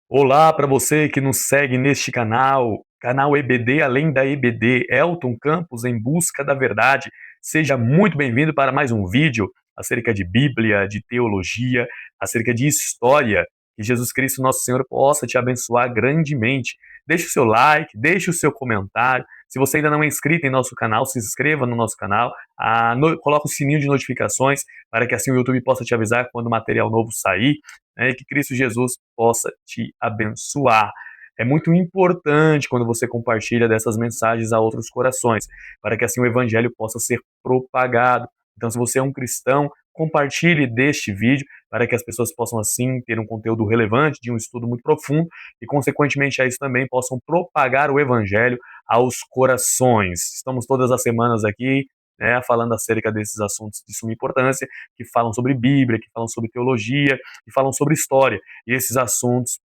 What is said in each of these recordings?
Olá para você que nos segue neste canal EBD Além da EBD, Elton Campos em busca da verdade. Seja muito bem-vindo para mais um vídeo acerca de Bíblia, de teologia, acerca de história. Que Jesus Cristo, nosso Senhor, possa te abençoar grandemente. Deixe o seu like, deixe o seu comentário. Se você ainda não é inscrito em nosso canal, se inscreva no nosso canal, coloque o sininho de notificações para que assim o YouTube possa te avisar quando o material novo sair, né, e que Cristo Jesus possa te abençoar. É muito importante quando você compartilha dessas mensagens a outros corações, para que assim o evangelho possa ser propagado. Então, se você é um cristão, compartilhe deste vídeo para que as pessoas possam assim ter um conteúdo relevante, de um estudo muito profundo e consequentemente a isso também possam propagar o evangelho aos corações. Estamos todas as semanas aqui, né, falando acerca desses assuntos de suma importância, que falam sobre Bíblia, que falam sobre teologia, que falam sobre história. E esses assuntos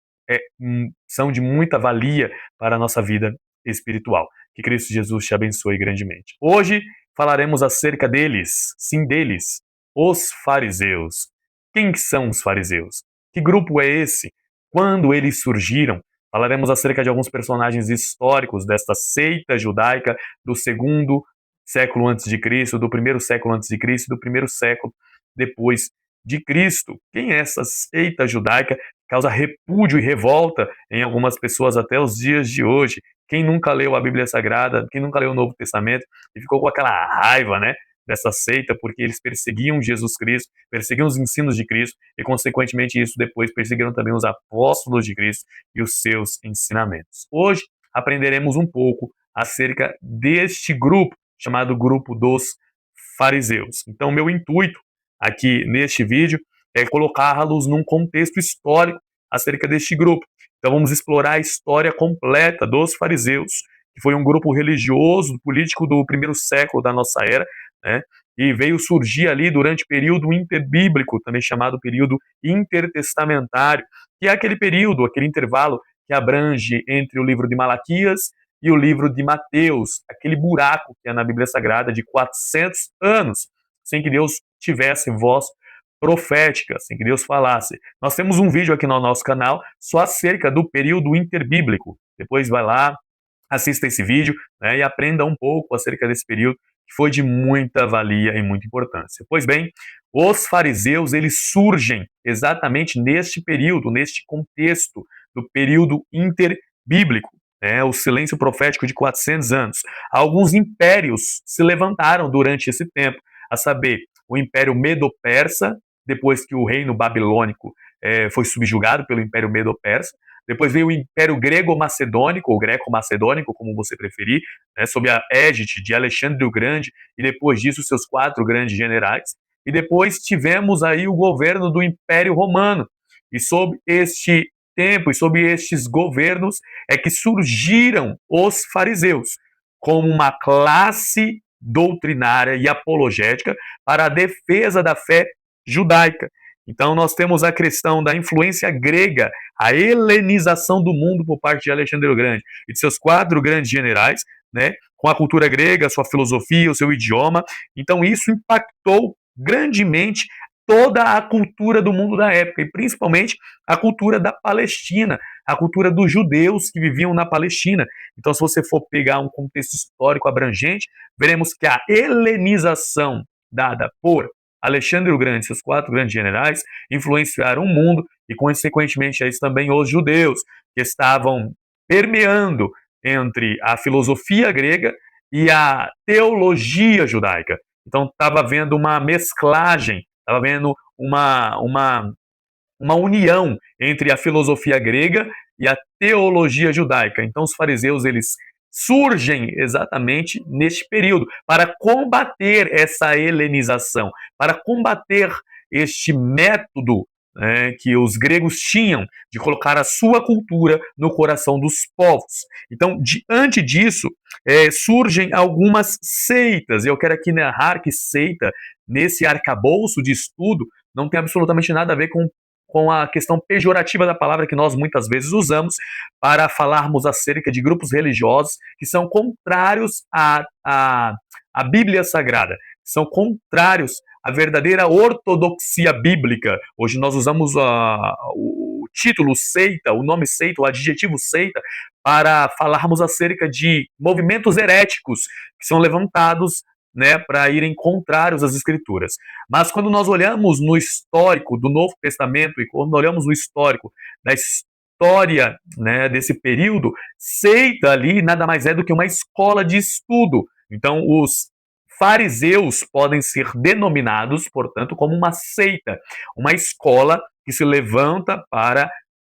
são de muita valia para a nossa vida espiritual. Que Cristo Jesus te abençoe grandemente. Hoje falaremos acerca deles, sim deles, os fariseus. Quem são os fariseus? Que grupo é esse? Quando eles surgiram? Falaremos acerca de alguns personagens históricos desta seita judaica do segundo século antes de Cristo, do primeiro século antes de Cristo, do primeiro século depois de Cristo. Quem é essa seita judaica? Causa repúdio e revolta em algumas pessoas até os dias de hoje. Quem nunca leu a Bíblia Sagrada, quem nunca leu o Novo Testamento e ficou com aquela raiva, né, dessa seita, porque eles perseguiam Jesus Cristo, perseguiam os ensinos de Cristo e, consequentemente, isso depois perseguiram também os apóstolos de Cristo e os seus ensinamentos. Hoje aprenderemos um pouco acerca deste grupo, chamado grupo dos fariseus. Então, meu intuito aqui neste vídeo é colocá-los num contexto histórico acerca deste grupo. Então vamos explorar a história completa dos fariseus, que foi um grupo religioso, político do primeiro século da nossa era, né? E veio surgir ali durante o período interbíblico, também chamado período intertestamentário, que é aquele período, aquele intervalo que abrange entre o livro de Malaquias e o livro de Mateus, aquele buraco que é na Bíblia Sagrada de 400 anos, sem que Deus tivesse voz profética, sem que Deus falasse. Nós temos um vídeo aqui no nosso canal só acerca do período interbíblico. Depois vai lá, assista esse vídeo, né, e aprenda um pouco acerca desse período que foi de muita valia e muita importância. Pois bem, os fariseus, eles surgem exatamente neste período, neste contexto do período interbíblico, né, o silêncio profético de 400 anos. Alguns impérios se levantaram durante esse tempo, a saber, o Império Medo-Persa, depois que o reino babilônico foi subjugado pelo Império Medo-Persa. Depois veio o Império Grego-Macedônico, ou Greco-Macedônico, como você preferir, né, sob a égide de Alexandre o Grande, e depois disso seus 4 grandes generais. E depois tivemos aí o governo do Império Romano. E sob este tempo e sob estes governos é que surgiram os fariseus, como uma classe doutrinária e apologética para a defesa da fé judaica. Então nós temos a questão da influência grega, a helenização do mundo por parte de Alexandre o Grande e de seus 4 grandes generais, né, com a cultura grega, sua filosofia, o seu idioma. Então isso impactou grandemente toda a cultura do mundo da época, e principalmente a cultura da Palestina, a cultura dos judeus que viviam na Palestina. Então, se você for pegar um contexto histórico abrangente, veremos que a helenização dada por Alexandre o Grande e seus 4 grandes generais influenciaram o mundo e, consequentemente, a isso também os judeus, que estavam permeando entre a filosofia grega e a teologia judaica. Então, estava havendo uma mesclagem, estava havendo uma união entre a filosofia grega e a teologia judaica. Então, os fariseus, eles surgem exatamente neste período para combater essa helenização, para combater este método, né, que os gregos tinham de colocar a sua cultura no coração dos povos. Então, diante disso, surgem algumas seitas, e eu quero aqui narrar que seita, nesse arcabouço de estudo, não tem absolutamente nada a ver com a questão pejorativa da palavra que nós muitas vezes usamos para falarmos acerca de grupos religiosos que são contrários à Bíblia Sagrada, são contrários à verdadeira ortodoxia bíblica. Hoje nós usamos o título seita, o nome seita, o adjetivo seita, para falarmos acerca de movimentos heréticos que são levantados, né, para irem contrários às Escrituras. Mas quando nós olhamos no histórico do Novo Testamento e quando olhamos no histórico da história, né, desse período, seita ali nada mais é do que uma escola de estudo. Então, os fariseus podem ser denominados, portanto, como uma seita, uma escola que se levanta para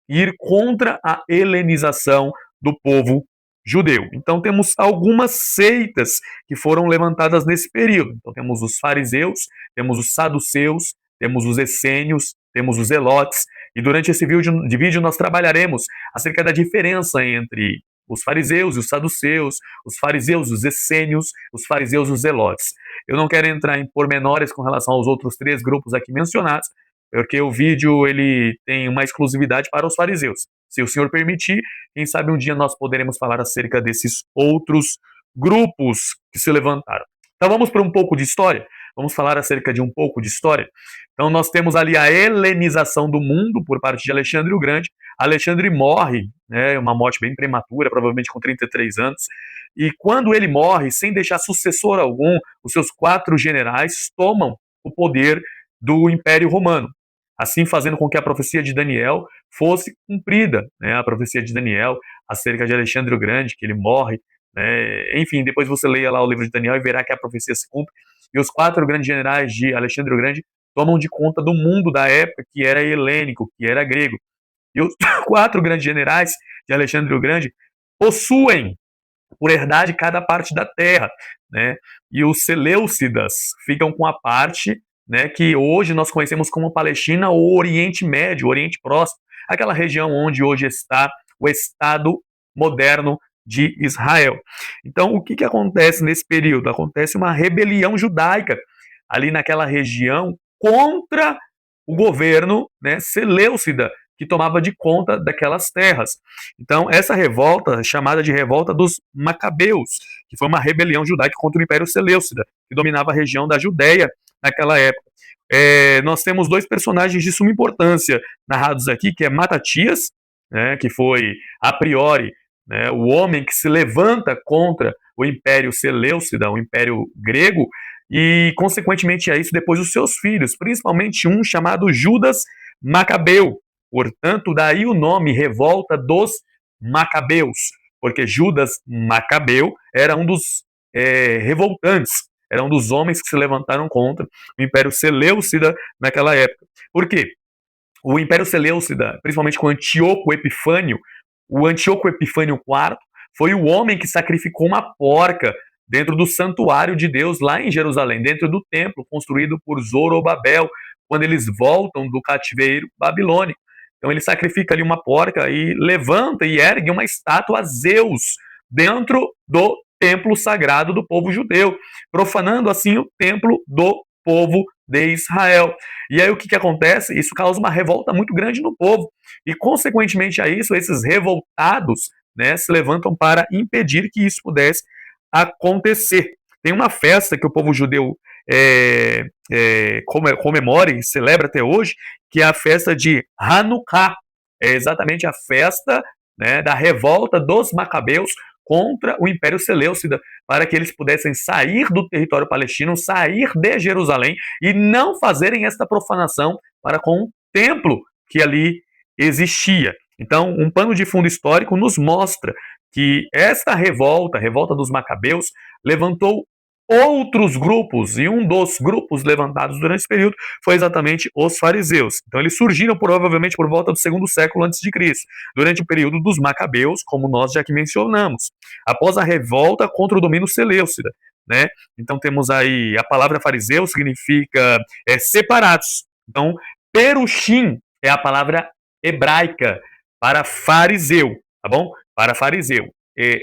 ir contra a helenização do povo judeu. Então temos algumas seitas que foram levantadas nesse período. Então temos os fariseus, temos os saduceus, temos os essênios, temos os zelotes, e durante esse vídeo nós trabalharemos acerca da diferença entre os fariseus e os saduceus, os fariseus, os essênios, os fariseus e os zelotes. Eu não quero entrar em pormenores com relação aos outros 3 grupos aqui mencionados, porque o vídeo ele tem uma exclusividade para os fariseus. Se o Senhor permitir, quem sabe um dia nós poderemos falar acerca desses outros grupos que se levantaram. Então vamos para um pouco de história? Vamos falar acerca de um pouco de história? Então nós temos ali a helenização do mundo por parte de Alexandre o Grande. Alexandre morre, né, uma morte bem prematura, provavelmente com 33 anos, e quando ele morre, sem deixar sucessor algum, os seus 4 generais tomam o poder do Império Romano, assim fazendo com que a profecia de Daniel fosse cumprida, né? A profecia de Daniel acerca de Alexandre o Grande, que ele morre, né? Enfim, depois você leia lá o livro de Daniel e verá que a profecia se cumpre, e os 4 grandes generais de Alexandre o Grande tomam de conta do mundo da época, que era helênico, que era grego. E os 4 grandes generais de Alexandre o Grande possuem por herdade cada parte da terra, né? E os Seleucidas ficam com a parte, né, que hoje nós conhecemos como Palestina ou Oriente Médio, Oriente Próximo, aquela região onde hoje está o Estado moderno de Israel. Então, o que acontece nesse período? Acontece uma rebelião judaica ali naquela região contra o governo, né, Seleucida, que tomava de conta daquelas terras. Então, essa revolta, chamada de Revolta dos Macabeus, que foi uma rebelião judaica contra o Império Seleucida, que dominava a região da Judéia naquela época. Nós temos 2 personagens de suma importância narrados aqui, que é Matatias, né, que foi, a priori, né, o homem que se levanta contra o Império Seleucida, o Império Grego, e, consequentemente a isso, depois os seus filhos, principalmente um chamado Judas Macabeu. Portanto, daí o nome Revolta dos Macabeus, porque Judas Macabeu era um dos revoltantes, era um dos homens que se levantaram contra o Império Seleucida naquela época. Por quê? O Império Seleucida, principalmente com Antíoco Epifânio, o Antíoco Epifânio IV foi o homem que sacrificou uma porca dentro do santuário de Deus lá em Jerusalém, dentro do templo construído por Zorobabel, quando eles voltam do cativeiro babilônico. Então ele sacrifica ali uma porca e levanta e ergue uma estátua a Zeus dentro do templo sagrado do povo judeu, profanando assim o templo do povo de Israel. E aí o que acontece? Isso causa uma revolta muito grande no povo. E consequentemente a isso, esses revoltados, né, se levantam para impedir que isso pudesse acontecer. Tem uma festa que o povo judeu comemora e celebra até hoje, que é a festa de Hanukkah. É exatamente a festa, né, da revolta dos Macabeus contra o Império Seleucida, para que eles pudessem sair do território palestino, sair de Jerusalém e não fazerem esta profanação para com o templo que ali existia. Então, um pano de fundo histórico nos mostra que esta revolta, a revolta dos Macabeus, levantou outros grupos, e um dos grupos levantados durante esse período foi exatamente os fariseus. Então eles surgiram provavelmente por volta do 2º século a.C., durante o período dos Macabeus, como nós já aqui mencionamos, após a revolta contra o domínio seleucida, né? Então temos aí, a palavra fariseu significa separados. Então, perushim é a palavra hebraica para fariseu, tá bom? Para fariseu.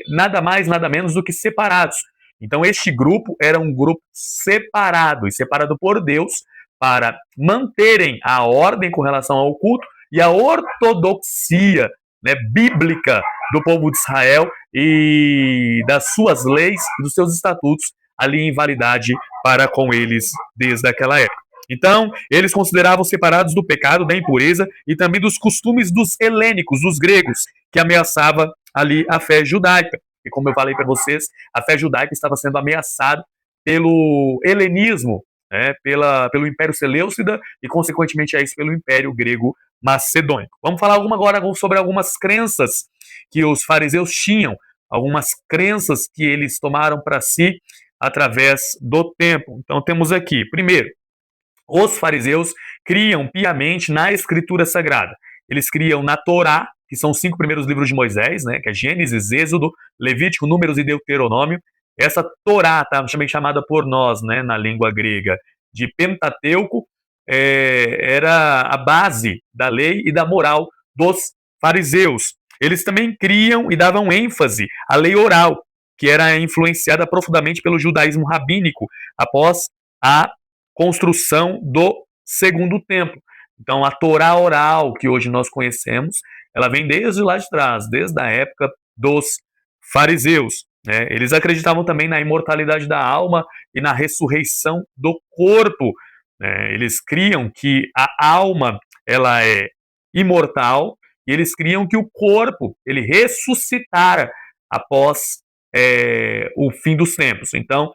Nada mais, nada menos do que separados. Então este grupo era um grupo separado, e separado por Deus, para manterem a ordem com relação ao culto e a ortodoxia, né, bíblica do povo de Israel e das suas leis e dos seus estatutos ali em validade para com eles desde aquela época. Então, eles consideravam separados do pecado, da impureza e também dos costumes dos helênicos, dos gregos, que ameaçava ali a fé judaica. E como eu falei para vocês, a fé judaica estava sendo ameaçada pelo helenismo, né, pelo Império Seleucida e, consequentemente, a isso pelo Império Grego Macedônico. Vamos falar agora sobre algumas crenças que os fariseus tinham, algumas crenças que eles tomaram para si através do tempo. Então, temos aqui, primeiro, os fariseus criam piamente na Escritura Sagrada. Eles criam na Torá, que são os 5 primeiros livros de Moisés, né, que é Gênesis, Êxodo, Levítico, Números e Deuteronômio. Essa Torá, também chamada por nós, né, na língua grega, de Pentateuco, era a base da lei e da moral dos fariseus. Eles também criam e davam ênfase à lei oral, que era influenciada profundamente pelo judaísmo rabínico após a construção do segundo templo. Então, a Torá oral que hoje nós conhecemos, ela vem desde lá de trás, desde a época dos fariseus. Né? Eles acreditavam também na imortalidade da alma e na ressurreição do corpo. Né? Eles criam que a alma ela é imortal e eles criam que o corpo ele ressuscitara após o fim dos tempos. Então,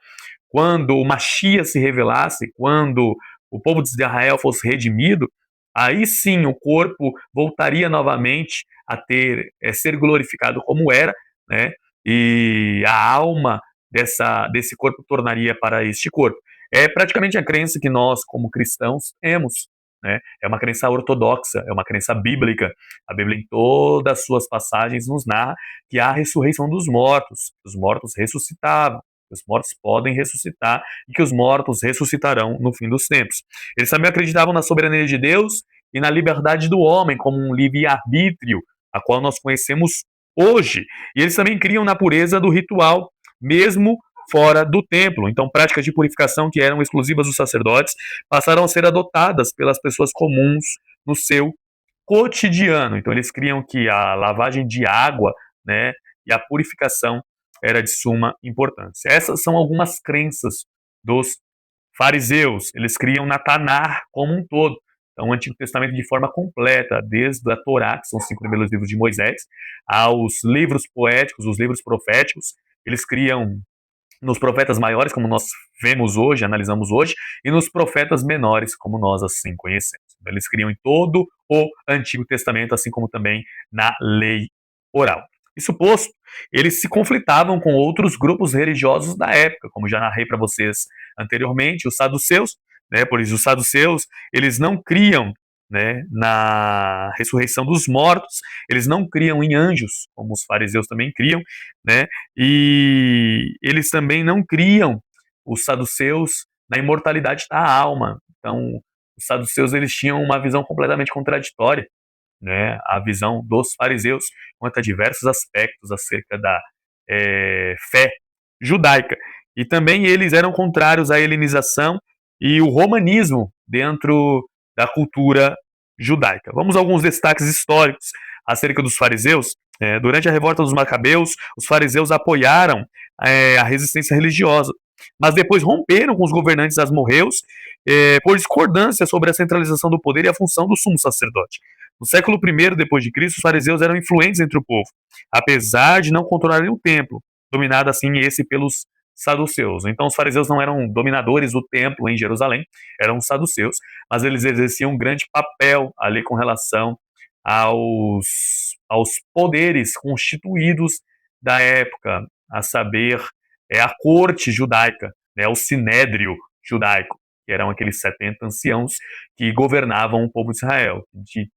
quando o Mashiach se revelasse, quando o povo de Israel fosse redimido, aí sim o corpo voltaria novamente a ser glorificado como era, né? E a alma desse corpo tornaria para este corpo. É praticamente a crença que nós, como cristãos, temos. Né? É uma crença ortodoxa, é uma crença bíblica. A Bíblia, em todas as suas passagens, nos narra que há a ressurreição dos mortos. Os mortos ressuscitavam. Os mortos podem ressuscitar e que os mortos ressuscitarão no fim dos tempos. Eles também acreditavam na soberania de Deus e na liberdade do homem como um livre-arbítrio, a qual nós conhecemos hoje. E eles também criam na pureza do ritual, mesmo fora do templo. Então, práticas de purificação que eram exclusivas dos sacerdotes passaram a ser adotadas pelas pessoas comuns no seu cotidiano. Então, eles criam que a lavagem de água, né, e a purificação era de suma importância. Essas são algumas crenças dos fariseus. Eles criam na Tanar como um todo. Então, o Antigo Testamento de forma completa, desde a Torá, que são os 5 primeiros livros de Moisés, aos livros poéticos, os livros proféticos. Eles criam nos profetas maiores, como nós vemos hoje, analisamos hoje, e nos profetas menores, como nós assim conhecemos. Eles criam em todo o Antigo Testamento, assim como também na lei oral. Isso posto, eles se conflitavam com outros grupos religiosos da época, como já narrei para vocês anteriormente, os saduceus, né? Por isso, os saduceus, eles não criam, né, na ressurreição dos mortos, eles não criam em anjos, como os fariseus também criam, né? E eles também não criam, os saduceus, na imortalidade da alma. Então, os saduceus eles tinham uma visão completamente contraditória, né, a visão dos fariseus quanto a diversos aspectos acerca da fé judaica. E também eles eram contrários à helenização e o romanismo dentro da cultura judaica. Vamos a alguns destaques históricos acerca dos fariseus. Durante a revolta dos Macabeus, os fariseus apoiaram a resistência religiosa, mas depois romperam com os governantes asmorreus por discordância sobre a centralização do poder e a função do sumo sacerdote. No século I depois de Cristo, os fariseus eram influentes entre o povo, apesar de não controlarem o templo, dominado assim esse pelos saduceus. Então os fariseus não eram dominadores do templo em Jerusalém, eram os saduceus, mas eles exerciam um grande papel ali com relação aos poderes constituídos da época, a saber, a corte judaica, né, o sinédrio judaico, que eram aqueles 70 anciãos que governavam o povo de Israel,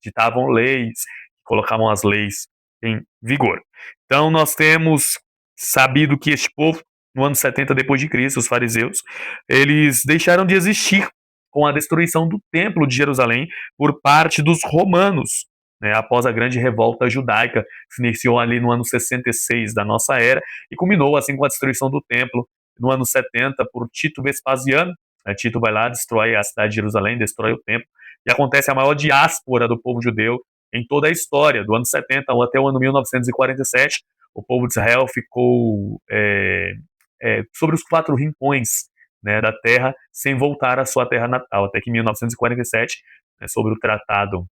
ditavam leis, colocavam as leis em vigor. Então nós temos sabido que este povo, no ano 70 depois de Cristo, os fariseus, eles deixaram de existir com a destruição do templo de Jerusalém por parte dos romanos, né, após a grande revolta judaica, que se iniciou ali no ano 66 da nossa era, e culminou assim com a destruição do templo no ano 70 por Tito Vespasiano. Tito vai lá, destrói a cidade de Jerusalém, destrói o templo, e acontece a maior diáspora do povo judeu em toda a história, do ano 70 até o ano 1947, o povo de Israel ficou sobre os 4 rincões né, da terra sem voltar à sua terra natal, até que em 1947, né, sobre o tratado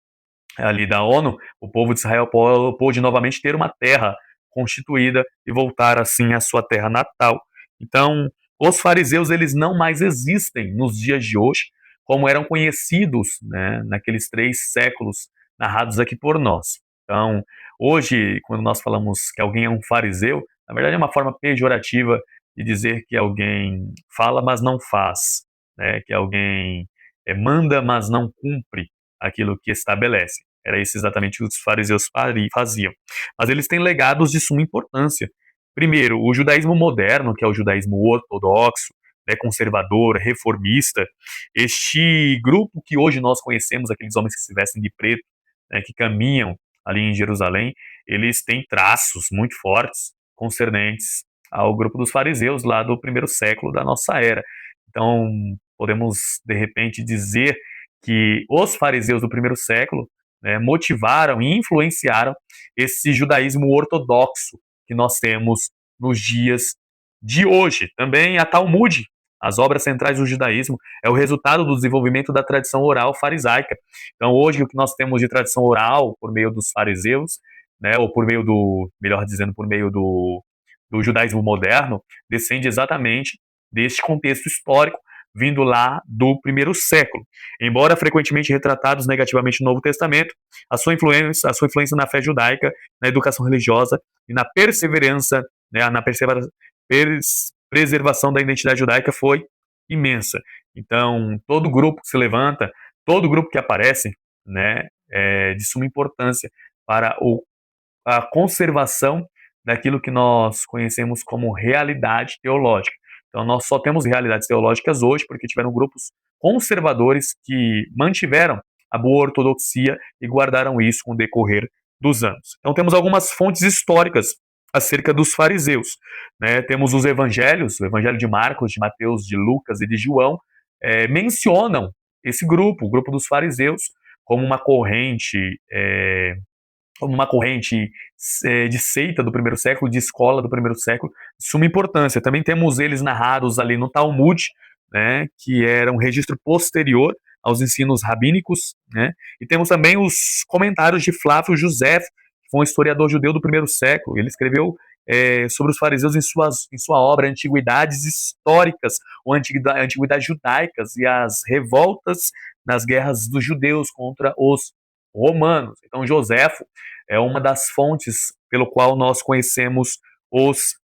ali da ONU, o povo de Israel pôde novamente ter uma terra constituída e voltar assim à sua terra natal. Então, os fariseus eles não mais existem nos dias de hoje, como eram conhecidos, né, naqueles 3 séculos narrados aqui por nós. Então, hoje, quando nós falamos que alguém é um fariseu, na verdade é uma forma pejorativa de dizer que alguém fala, mas não faz, né, que alguém manda, mas não cumpre aquilo que estabelece. Era isso exatamente o que os fariseus faziam. Mas eles têm legados de suma importância. Primeiro, o judaísmo moderno, que é o judaísmo ortodoxo, né, conservador, reformista, este grupo que hoje nós conhecemos, aqueles homens que se vestem de preto, né, que caminham ali em Jerusalém, eles têm traços muito fortes concernentes ao grupo dos fariseus lá do primeiro século da nossa era. Então, podemos, de repente, dizer que os fariseus do primeiro século, né, motivaram e influenciaram esse judaísmo ortodoxo que nós temos nos dias de hoje. Também a Talmud, as obras centrais do judaísmo, é o resultado do desenvolvimento da tradição oral farisaica. Então, hoje, o que nós temos de tradição oral por meio dos fariseus, né, ou por meio do, melhor dizendo, por meio do judaísmo moderno, descende exatamente deste contexto histórico vindo lá do primeiro século. Embora frequentemente retratados negativamente no Novo Testamento, a sua influência na fé judaica, na educação religiosa e na perseverança, né, na preservação da identidade judaica foi imensa. Então, todo grupo que se levanta, todo grupo que aparece, né, é de suma importância para a conservação daquilo que nós conhecemos como realidade teológica. Então, nós só temos realidades teológicas hoje porque tiveram grupos conservadores que mantiveram a boa ortodoxia e guardaram isso com o decorrer dos anos. Então, temos algumas fontes históricas acerca dos fariseus, né? Temos os evangelhos, o evangelho de Marcos, de Mateus, de Lucas e de João, mencionam esse grupo, o grupo dos fariseus, como uma corrente de seita do primeiro século, de escola do primeiro século, de suma importância. Também temos eles narrados ali no Talmud, né, que era um registro posterior aos ensinos rabínicos, né, e temos também os comentários de Flávio Josefo, que foi um historiador judeu do primeiro século. Ele escreveu sobre os fariseus em sua obra Antiguidades Históricas, ou Antiguidades Judaicas, e as revoltas nas guerras dos judeus contra os romanos. Então, Josefo é uma das fontes pelo qual nós conhecemos os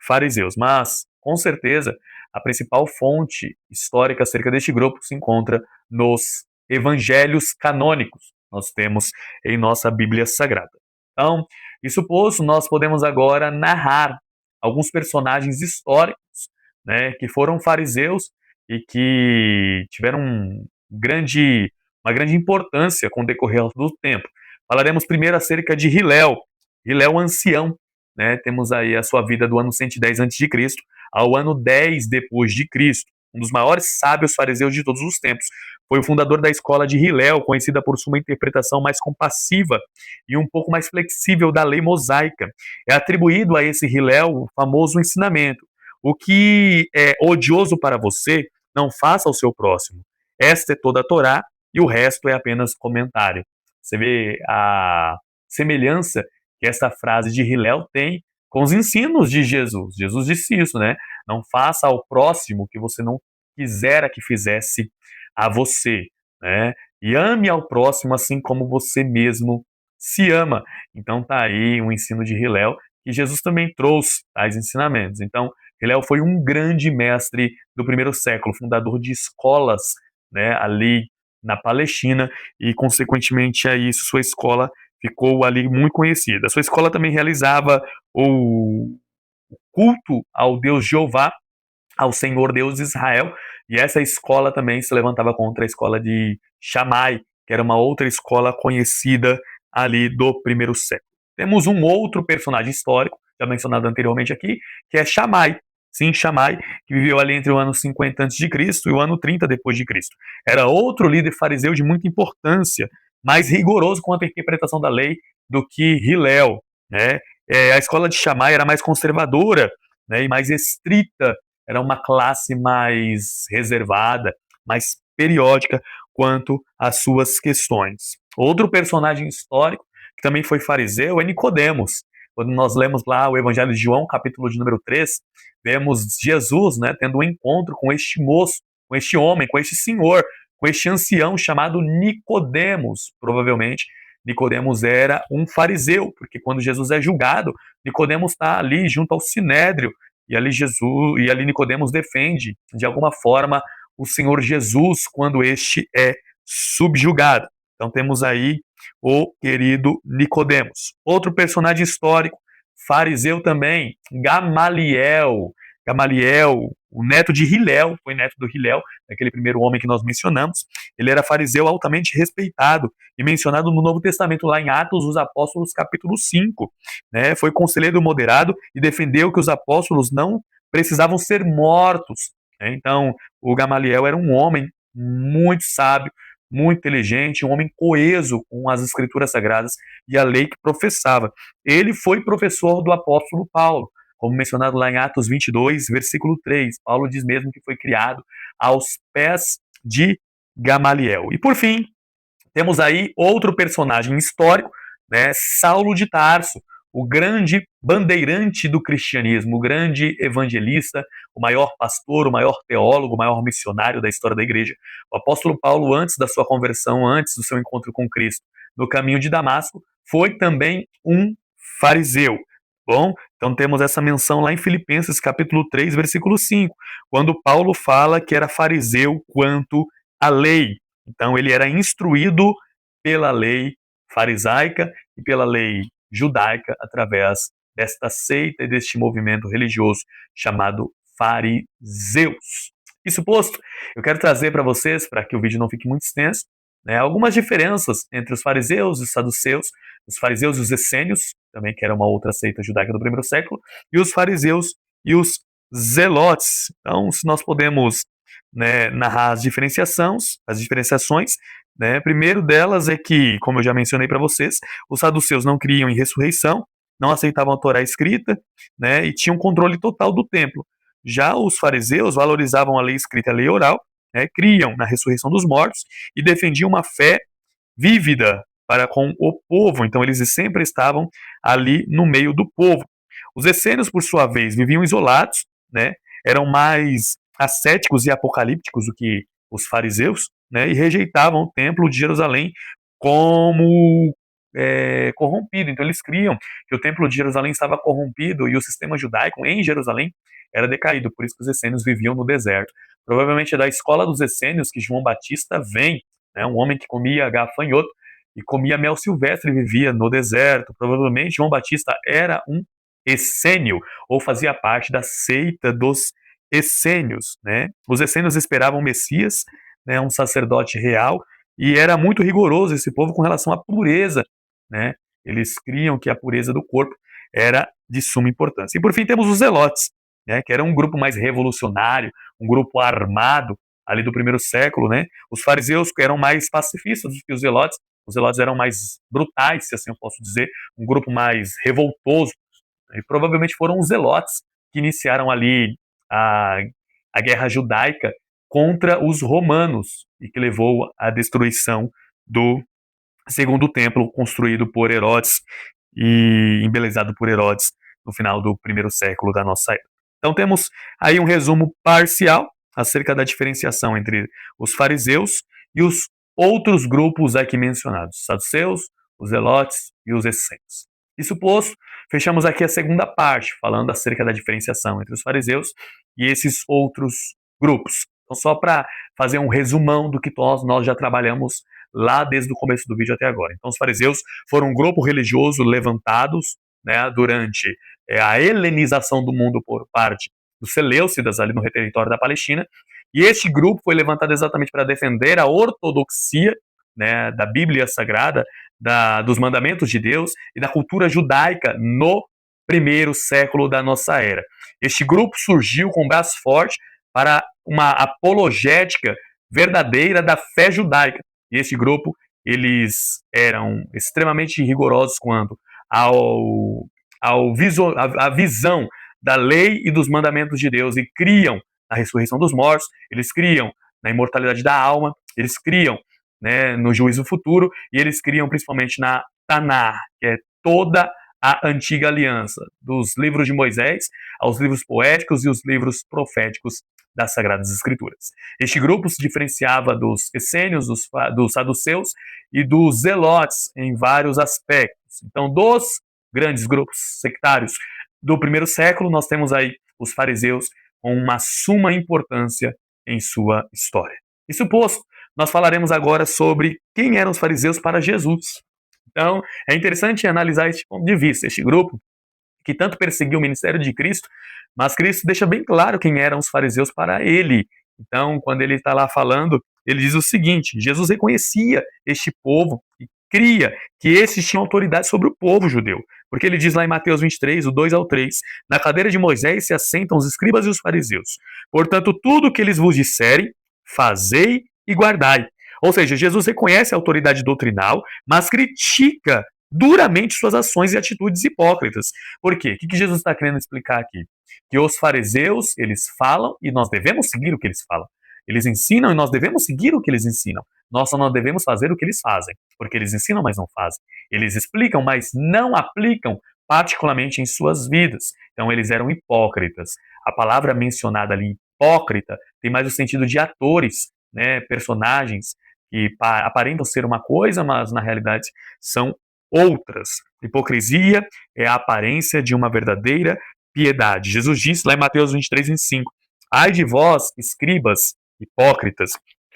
fariseus. Mas, com certeza, a principal fonte histórica acerca deste grupo se encontra nos evangelhos canônicos. Nós temos em nossa Bíblia Sagrada. Então, isso posto, nós podemos agora narrar alguns personagens históricos, né, que foram fariseus e que tiveram uma grande importância com o decorrer do tempo. Falaremos primeiro acerca de Hilel, Hilel ancião, né? Temos aí a sua vida do ano 110 a.C. ao ano 10 depois de Cristo. Um dos maiores sábios fariseus de todos os tempos. Foi o fundador da escola de Hilel, conhecida por sua interpretação mais compassiva e um pouco mais flexível da lei mosaica. É atribuído a esse Hilel o famoso ensinamento: o que é odioso para você, não faça ao seu próximo. Esta é toda a Torá e o resto é apenas comentário. Você vê a semelhança que essa frase de Hilel tem com os ensinos de Jesus. Jesus disse isso, né? Não faça ao próximo o que você não quisera que fizesse a você, né? E ame ao próximo assim como você mesmo se ama. Então tá aí o ensino de Hilel, que Jesus também trouxe tais ensinamentos. Então, Hilel foi um grande mestre do primeiro século, fundador de escolas, né, ali na Palestina, e consequentemente a isso sua escola ficou ali muito conhecida. Sua escola também realizava o culto ao Deus Jeová, ao Senhor Deus de Israel, e essa escola também se levantava contra a escola de Shammai, que era uma outra escola conhecida ali do primeiro século. Temos um outro personagem histórico, já mencionado anteriormente aqui, que é Shammai. Sim, Shammai, que viveu ali entre o ano 50 a.C. e o ano 30 depois de Cristo. Era outro líder fariseu de muita importância, mais rigoroso com a interpretação da lei do que Hilel, né? A escola de Shammai era mais conservadora, né, e mais estrita era uma classe mais reservada, mais periódica quanto às suas questões. Outro personagem histórico que também foi fariseu é Nicodemos. Quando nós lemos lá o Evangelho de João, capítulo de número 3, vemos Jesus, né, tendo um encontro com este moço, com este homem, com este senhor, com este ancião chamado Nicodemos. Provavelmente Nicodemos era um fariseu, porque quando Jesus é julgado, Nicodemos está ali junto ao sinédrio, e ali Nicodemos defende de alguma forma o Senhor Jesus quando este é subjugado. Então temos aí o querido Nicodemos. Outro personagem histórico, fariseu também, Gamaliel. Gamaliel, o neto de Hilel, foi neto do Hilel, aquele primeiro homem que nós mencionamos. Ele era fariseu altamente respeitado e mencionado no Novo Testamento, lá em Atos dos Apóstolos, capítulo 5. Né? Foi conselheiro moderado e defendeu que os apóstolos não precisavam ser mortos. Né? Então, o Gamaliel era um homem muito sábio, muito inteligente, um homem coeso com as escrituras sagradas e a lei que professava. Ele foi professor do apóstolo Paulo, como mencionado lá em Atos 22, versículo 3. Paulo diz mesmo que foi criado aos pés de Gamaliel. E por fim, temos aí outro personagem histórico, né, Saulo de Tarso, o grande bandeirante do cristianismo, o grande evangelista, o maior pastor, o maior teólogo, o maior missionário da história da igreja. O apóstolo Paulo, antes da sua conversão, antes do seu encontro com Cristo, no caminho de Damasco, foi também um fariseu. Bom, então temos essa menção lá em Filipenses capítulo 3, versículo 5, quando Paulo fala que era fariseu quanto à lei. Então ele era instruído pela lei farisaica e pela lei judaica através desta seita e deste movimento religioso chamado fariseus. Isso posto, eu quero trazer para vocês, para que o vídeo não fique muito extenso, né, algumas diferenças entre os fariseus e os saduceus, os fariseus e os essênios, também que era uma outra seita judaica do primeiro século, e os fariseus e os zelotes. Então, se nós podemos, né, narrar as diferenciações, né, primeiro delas é que, como eu já mencionei para vocês, os saduceus não criam em ressurreição, não aceitavam a Torá escrita, né, e tinham controle total do templo. Já os fariseus valorizavam a lei escrita e a lei oral, né, criam na ressurreição dos mortos e defendiam uma fé vívida para com o povo. Então eles sempre estavam ali no meio do povo. Os essênios, por sua vez, viviam isolados, né, eram mais ascéticos e apocalípticos do que os fariseus, né, e rejeitavam o templo de Jerusalém como corrompido. Então eles criam que o templo de Jerusalém estava corrompido e o sistema judaico em Jerusalém era decaído, por isso que os essênios viviam no deserto. Provavelmente é da escola dos essênios que João Batista vem, né, um homem que comia gafanhoto e comia mel silvestre e vivia no deserto. Provavelmente João Batista era um essênio, ou fazia parte da seita dos essênios. Né? Os essênios esperavam o Messias, né, um sacerdote real, e era muito rigoroso esse povo com relação à pureza. Né? Eles criam que a pureza do corpo era de suma importância. E por fim temos os zelotes, né, que era um grupo mais revolucionário, um grupo armado ali do primeiro século. Né? Os fariseus eram mais pacifistas do que os zelotes eram mais brutais, se assim eu posso dizer, um grupo mais revoltoso. E provavelmente foram os zelotes que iniciaram ali a, a guerra judaica contra os romanos e que levou à destruição do segundo templo construído por Herodes e embelezado por Herodes no final do primeiro século da nossa era. Então temos aí um resumo parcial acerca da diferenciação entre os fariseus e os outros grupos aqui mencionados, os saduceus, os zelotes e os essênios. Isso posto, fechamos aqui a segunda parte, falando acerca da diferenciação entre os fariseus e esses outros grupos. Então, só para fazer um resumão do que nós já trabalhamos lá desde o começo do vídeo até agora. Então, os fariseus foram um grupo religioso levantados, né, durante a helenização do mundo por parte dos seleucidas ali no território da Palestina, e este grupo foi levantado exatamente para defender a ortodoxia, né, da Bíblia Sagrada, dos mandamentos de Deus e da cultura judaica no primeiro século da nossa era. Este grupo surgiu com braço forte para uma apologética verdadeira da fé judaica. E este grupo, eles eram extremamente rigorosos quanto à visão da lei e dos mandamentos de Deus e criam na ressurreição dos mortos, eles criam na imortalidade da alma, eles criam, né, no juízo futuro, e eles criam principalmente na Taná, que é toda a antiga aliança, dos livros de Moisés aos livros poéticos e os livros proféticos das Sagradas Escrituras. Este grupo se diferenciava dos essênios, dos saduceus e dos zelotes em vários aspectos. Então, dos grandes grupos sectários do primeiro século, nós temos aí os fariseus com uma suma importância em sua história. Isso posto, nós falaremos agora sobre quem eram os fariseus para Jesus. Então, é interessante analisar este ponto de vista, este grupo que tanto perseguiu o ministério de Cristo, mas Cristo deixa bem claro quem eram os fariseus para ele. Então, quando ele está lá falando, ele diz o seguinte: Jesus reconhecia este povo e cria que esses tinham autoridade sobre o povo judeu. Porque ele diz lá em Mateus 23, o 2 ao 3, na cadeira de Moisés se assentam os escribas e os fariseus. Portanto, tudo o que eles vos disserem, fazei e guardai. Ou seja, Jesus reconhece a autoridade doutrinal, mas critica duramente suas ações e atitudes hipócritas. Por quê? O que Jesus está querendo explicar aqui? Que os fariseus, eles falam e nós devemos seguir o que eles falam. Eles ensinam e nós devemos seguir o que eles ensinam. Nós só não devemos fazer o que eles fazem, porque eles ensinam, mas não fazem. Eles explicam, mas não aplicam particularmente em suas vidas. Então eles eram hipócritas. A palavra mencionada ali, hipócrita, tem mais o sentido de atores, né, personagens que aparentam ser uma coisa, mas na realidade são outras. Hipocrisia é a aparência de uma verdadeira piedade. Jesus disse lá em Mateus 23, 25: ai de vós, escribas, hipócritas,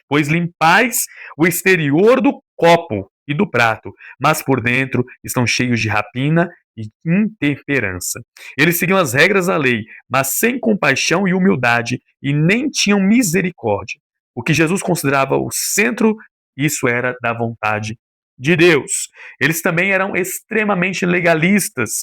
pois limpais o exterior do copo e do prato, mas por dentro estão cheios de rapina e intemperança. Eles seguiam as regras da lei, mas sem compaixão e humildade, e nem tinham misericórdia. O que Jesus considerava o centro, isso era da vontade de Deus. Eles também eram extremamente legalistas,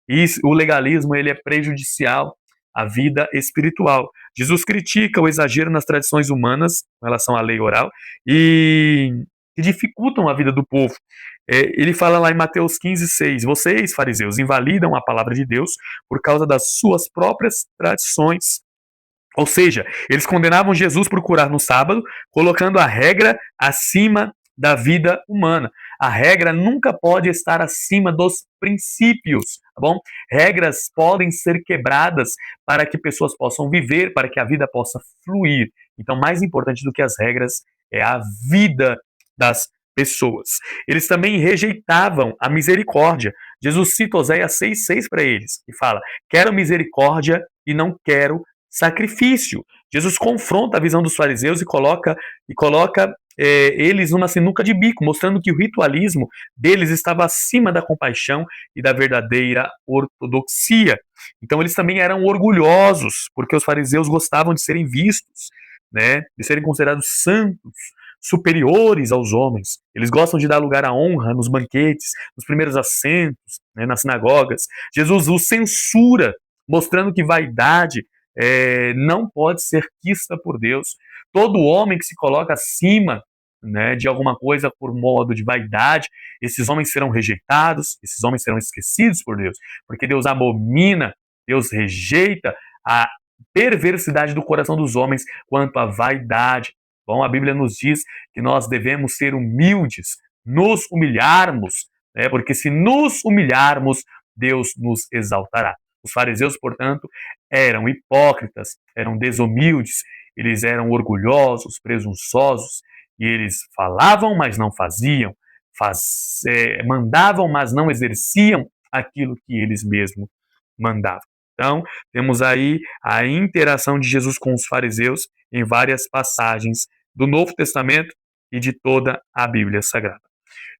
e o legalismo ele é prejudicial à vida espiritual. Jesus critica o exagero nas tradições humanas com relação à lei oral e que dificultam a vida do povo. Ele fala lá em Mateus 15, 6, vocês, fariseus, invalidam a palavra de Deus por causa das suas próprias tradições. Ou seja, eles condenavam Jesus por curar no sábado, colocando a regra acima da vida humana. A regra nunca pode estar acima dos princípios, tá bom? Regras podem ser quebradas para que pessoas possam viver, para que a vida possa fluir. Então, mais importante do que as regras é a vida das pessoas. Eles também rejeitavam a misericórdia. Jesus cita Oséias 6,6 para eles e fala: quero misericórdia e não quero sacrifício. Jesus confronta a visão dos fariseus e coloca eles numa sinuca de bico, mostrando que o ritualismo deles estava acima da compaixão e da verdadeira ortodoxia. Então eles também eram orgulhosos, porque os fariseus gostavam de serem vistos, né, de serem considerados santos, superiores aos homens. Eles gostam de dar lugar à honra nos banquetes, nos primeiros assentos, né, nas sinagogas. Jesus os censura, mostrando que vaidade não pode ser quista por Deus. Todo homem que se coloca acima, né, de alguma coisa por modo de vaidade, esses homens serão rejeitados, esses homens serão esquecidos por Deus, porque Deus abomina, Deus rejeita a perversidade do coração dos homens quanto à vaidade. Bom, a Bíblia nos diz que nós devemos ser humildes, nos humilharmos, né, porque se nos humilharmos, Deus nos exaltará. Os fariseus, portanto, eram hipócritas, eram desumildes, eles eram orgulhosos, presunçosos, e eles falavam, mas não faziam, mandavam, mas não exerciam aquilo que eles mesmos mandavam. Então, temos aí a interação de Jesus com os fariseus em várias passagens do Novo Testamento e de toda a Bíblia Sagrada.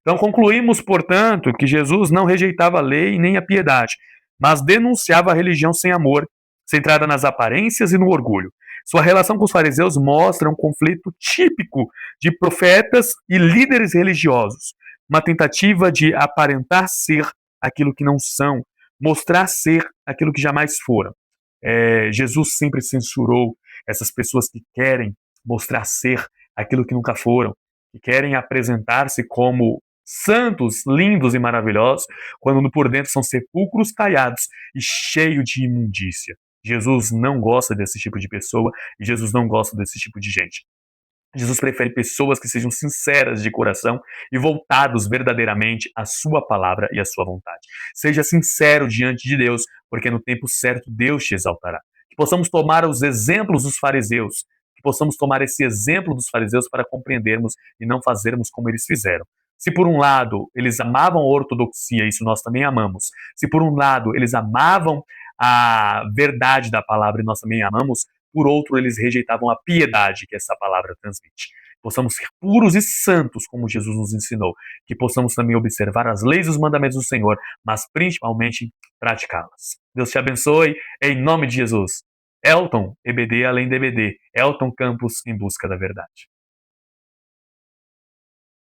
Então, concluímos, portanto, que Jesus não rejeitava a lei nem a piedade, mas denunciava a religião sem amor, centrada nas aparências e no orgulho. Sua relação com os fariseus mostra um conflito típico de profetas e líderes religiosos, uma tentativa de aparentar ser aquilo que não são, mostrar ser aquilo que jamais foram. Jesus sempre censurou essas pessoas que querem mostrar ser aquilo que nunca foram, que querem apresentar-se como santos, lindos e maravilhosos, quando por dentro são sepulcros caiados e cheios de imundícia. Jesus não gosta desse tipo de pessoa e Jesus não gosta desse tipo de gente. Jesus prefere pessoas que sejam sinceras de coração e voltados verdadeiramente à sua palavra e à sua vontade. Seja sincero diante de Deus, porque no tempo certo Deus te exaltará. Que possamos tomar os exemplos dos fariseus, que possamos tomar esse exemplo dos fariseus para compreendermos e não fazermos como eles fizeram. Se por um lado eles amavam a ortodoxia, isso nós também amamos. Se por um lado eles amavam a verdade da palavra e nós também amamos, por outro, eles rejeitavam a piedade que essa palavra transmite. Possamos ser puros e santos, como Jesus nos ensinou. Que possamos também observar as leis e os mandamentos do Senhor, mas principalmente praticá-las. Deus te abençoe, em nome de Jesus. Elton, EBD além de EBD. Elton Campos em busca da verdade.